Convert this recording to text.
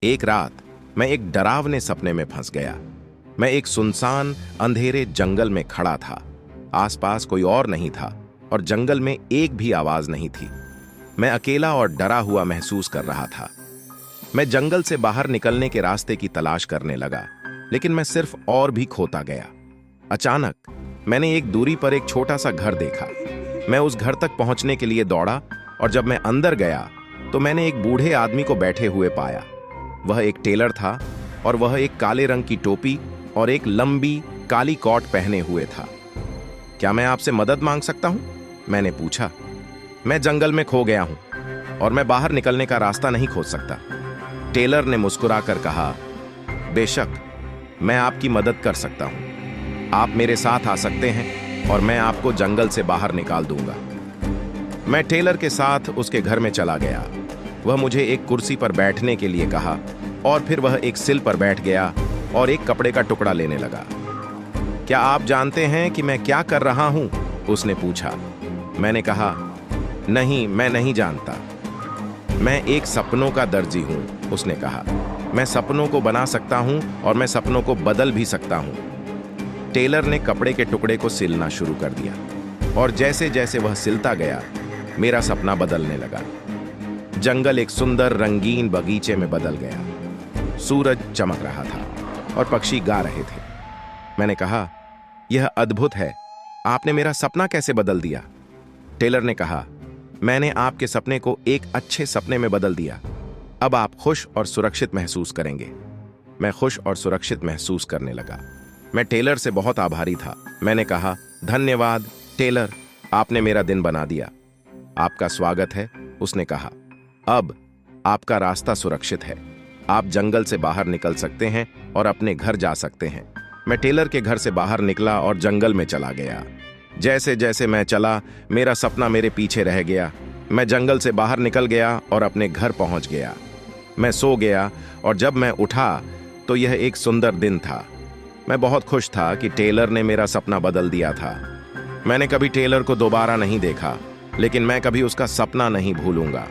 एक रात मैं एक डरावने सपने में फंस गया। मैं एक सुनसान अंधेरे जंगल में खड़ा था। आसपास कोई और नहीं था और जंगल में एक भी आवाज नहीं थी। मैं अकेला और डरा हुआ महसूस कर रहा था। मैं जंगल से बाहर निकलने के रास्ते की तलाश करने लगा, लेकिन मैं सिर्फ और भी खोता गया। अचानक मैंने एक दूरी पर एक छोटा सा घर देखा। मैं उस घर तक पहुंचने के लिए दौड़ा और जब मैं अंदर गया तो मैंने एक बूढ़े आदमी को बैठे हुए पाया। वह एक टेलर था और वह एक काले रंग की टोपी और एक लंबी काली कोट पहने हुए था। क्या मैं आपसे मदद मांग सकता हूं? मैंने पूछा। मैं जंगल में खो गया हूं और मैं बाहर निकलने का रास्ता नहीं खोज सकता। टेलर ने मुस्कुराकर कहा, बेशक, मैं आपकी मदद कर सकता हूं। आप मेरे साथ आ सकते हैं और मैं आपको जंगल से बाहर निकाल दूंगा। मैं टेलर के साथ उसके घर में चला गया। वह मुझे एक कुर्सी पर बैठने के लिए कहा और फिर वह एक सिल पर बैठ गया और एक कपड़े का टुकड़ा लेने लगा। क्या आप जानते हैं कि मैं क्या कर रहा हूं? उसने पूछा। मैंने कहा, नहीं, मैं नहीं जानता। मैं एक सपनों का दर्जी हूं, उसने कहा। मैं सपनों को बना सकता हूं और मैं सपनों को बदल भी सकता हूं। टेलर ने कपड़े के टुकड़े को सिलना शुरू कर दिया और जैसे जैसे वह सिलता गया, मेरा सपना बदलने लगा। जंगल एक सुंदर रंगीन बगीचे में बदल गया। सूरज चमक रहा था और पक्षी गा रहे थे। मैंने कहा, यह अद्भुत है। आपने मेरा सपना कैसे बदल दिया? टेलर ने कहा, मैंने आपके सपने को एक अच्छे सपने में बदल दिया। अब आप खुश और सुरक्षित महसूस करेंगे। मैं खुश और सुरक्षित महसूस करने लगा। मैं टेलर से बहुत आभारी था। मैंने कहा, धन्यवाद टेलर, आपने मेरा दिन बना दिया। आपका स्वागत है, उसने कहा। अब आपका रास्ता सुरक्षित है। आप जंगल से बाहर निकल सकते हैं और अपने घर जा सकते हैं। मैं टेलर के घर से बाहर निकला और जंगल में चला गया। जैसे जैसे मैं चला, मेरा सपना मेरे पीछे रह गया। मैं जंगल से बाहर निकल गया और अपने घर पहुंच गया। मैं सो गया और जब मैं उठा तो यह एक सुंदर दिन था। मैं बहुत खुश था कि टेलर ने मेरा सपना बदल दिया था। मैंने कभी टेलर को दोबारा नहीं देखा, लेकिन मैं कभी उसका सपना नहीं भूलूंगा।